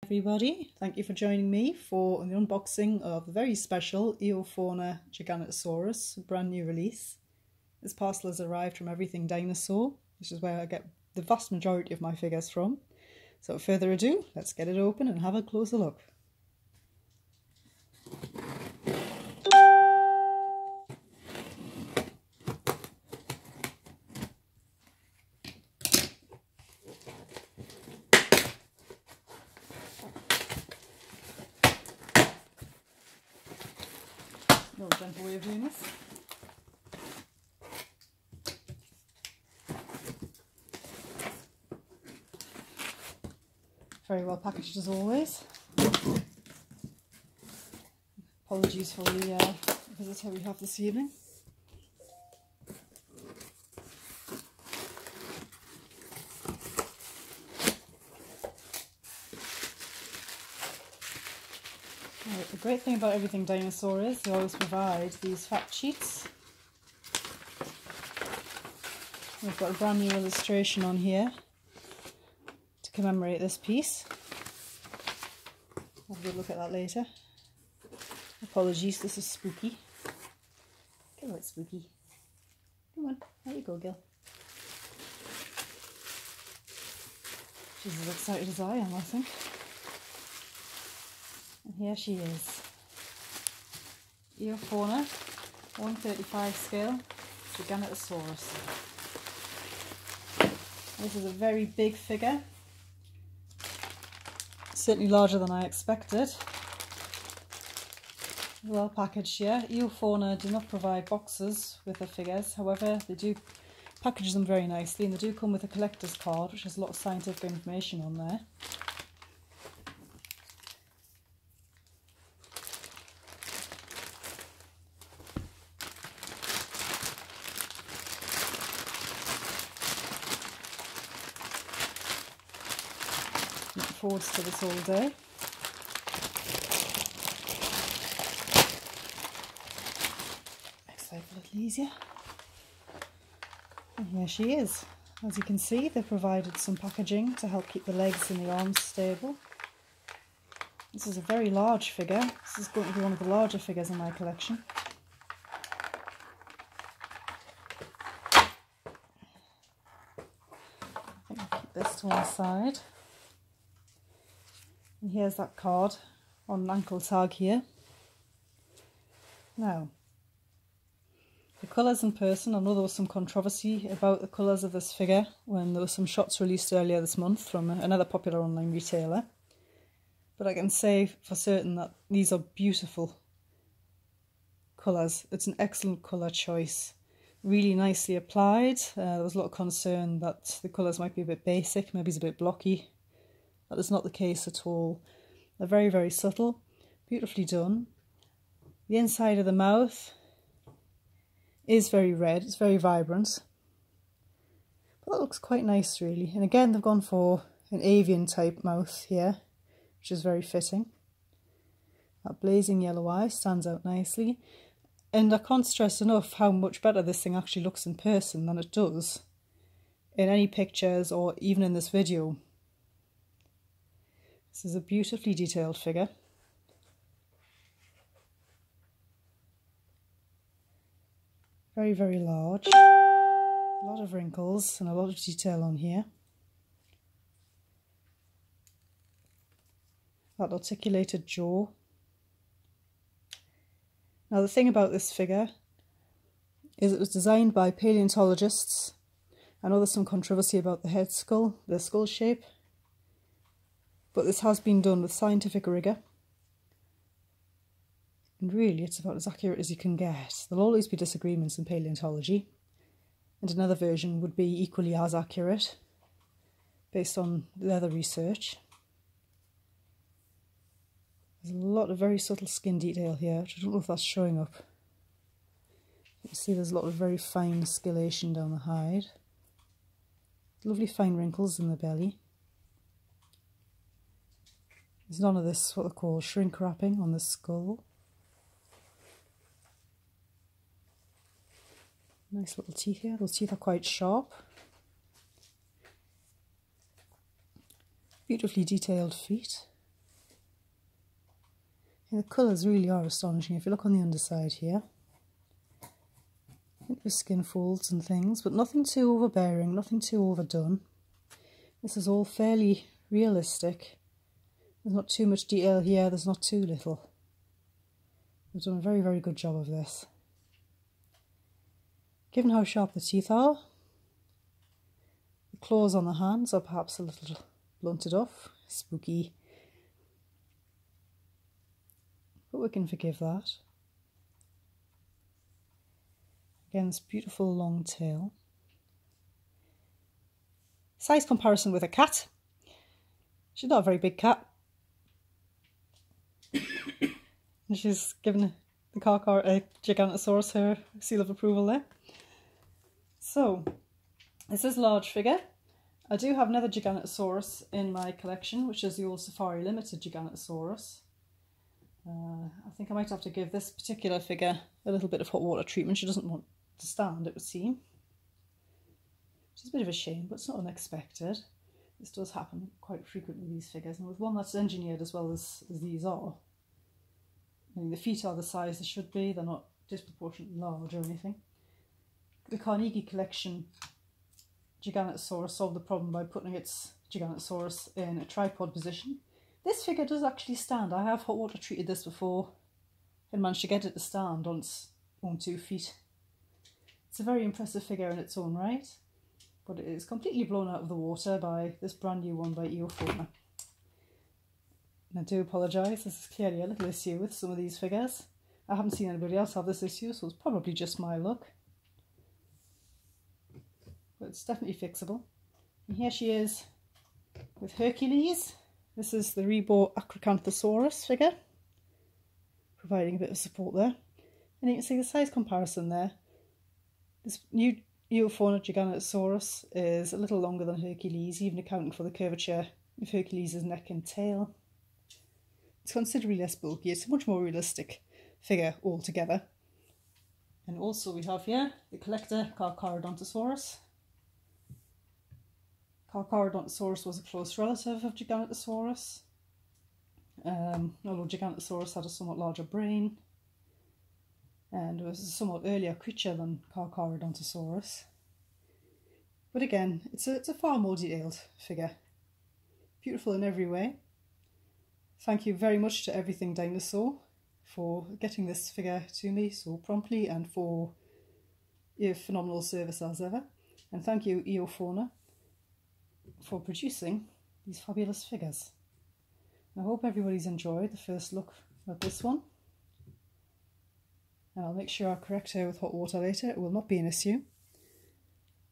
Everybody, thank you for joining me for the unboxing of the very special Eofauna Giganotosaurus, brand new release. This parcel has arrived from Everything Dinosaur, which is where I get the vast majority of my figures from. So without further ado, let's get it open and have a closer look. No gentle way of doing this. Very well packaged as always. Apologies for the visitor we have this evening. Right, the great thing about Everything Dinosaur is they always provide these fact sheets. We've got a brand new illustration on here to commemorate this piece. I'll have a good look at that later. Apologies, this is spooky. Get out, spooky. Come on, there you go, Gil. She's as excited as I am, I think. And here she is. Eofauna, 1/35 scale, Giganotosaurus. This is a very big figure. Certainly larger than I expected. Well packaged here. Eofauna do not provide boxes with their figures, however they do package them very nicely, and they do come with a collector's card which has a lot of scientific information on there. Looking forward to this all day. Makes life a little easier. And here she is. As you can see, they've provided some packaging to help keep the legs and the arms stable. This is a very large figure. This is going to be one of the larger figures in my collection. I think I'll keep this to one side. And here's that card on an ankle tag here. Now, the colours in person, I know there was some controversy about the colours of this figure when there were some shots released earlier this month from another popular online retailer. But I can say for certain that these are beautiful colours. It's an excellent colour choice. Really nicely applied. There was a lot of concern that the colours might be a bit basic, maybe it's a bit blocky. That is not the case at all. They're very, very subtle, beautifully done. The inside of the mouth is very red, it's very vibrant. But that looks quite nice really. And again, they've gone for an avian type mouth here, which is very fitting. That blazing yellow eye stands out nicely. And I can't stress enough how much better this thing actually looks in person than it does in any pictures or even in this video. This is a beautifully detailed figure. Very, very large. A lot of wrinkles and a lot of detail on here. That articulated jaw. Now the thing about this figure is it was designed by paleontologists. I know there's some controversy about the head skull, the skull shape. But this has been done with scientific rigour. And really it's about as accurate as you can get. There'll always be disagreements in paleontology. And another version would be equally as accurate based on the other research. There's a lot of very subtle skin detail here, which I don't know if that's showing up. You can see there's a lot of very fine scalation down the hide. Lovely fine wrinkles in the belly. There's none of this, what they call shrink wrapping on the skull. Nice little teeth here. Those teeth are quite sharp. Beautifully detailed feet. And the colours really are astonishing. If you look on the underside here, with skin folds and things, but nothing too overbearing, nothing too overdone. This is all fairly realistic. There's not too much detail here, there's not too little. They've done a very, very good job of this. Given how sharp the teeth are, the claws on the hands are perhaps a little blunted off, spooky. But we can forgive that. Again, this beautiful long tail. Size comparison with a cat. She's not a very big cat. And she's given the Giganotosaurus her seal of approval there. So, this is a large figure. I do have another Giganotosaurus in my collection, which is the old Safari Limited Giganotosaurus. I think I might have to give this particular figure a little bit of hot water treatment. She doesn't want to stand, it would seem. Which is a bit of a shame, but it's not unexpected. This does happen quite frequently with these figures, and with one that's engineered as well as these are. I mean, the feet are the size they should be, they're not disproportionately large or anything. The Carnegie collection Giganotosaurus solved the problem by putting its Giganotosaurus in a tripod position. This figure does actually stand. I have hot water treated this before and managed to get it to stand on its own 2 feet. It's a very impressive figure in its own right, but it is completely blown out of the water by this brand new one by Eofauna. And I do apologise, this is clearly a little issue with some of these figures. I haven't seen anybody else have this issue, so it's probably just my luck. But it's definitely fixable. And here she is with Hercules. This is the Rebo Acrocanthosaurus figure, providing a bit of support there. And you can see the size comparison there. This new Eofauna Giganotosaurus is a little longer than Hercules, even accounting for the curvature of Hercules' neck and tail. It's considerably less bulky, it's a much more realistic figure altogether. And also we have here the collector Carcharodontosaurus. Carcharodontosaurus was a close relative of Giganotosaurus, although Giganotosaurus had a somewhat larger brain and was a somewhat earlier creature than Carcharodontosaurus. But again, it's a far more detailed figure. Beautiful in every way. Thank you very much to Everything Dinosaur for getting this figure to me so promptly and for your phenomenal service as ever. And thank you Eofauna for producing these fabulous figures. I hope everybody's enjoyed the first look at this one. And I'll make sure I correct her with hot water later, it will not be an issue.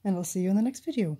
And I'll see you in the next video.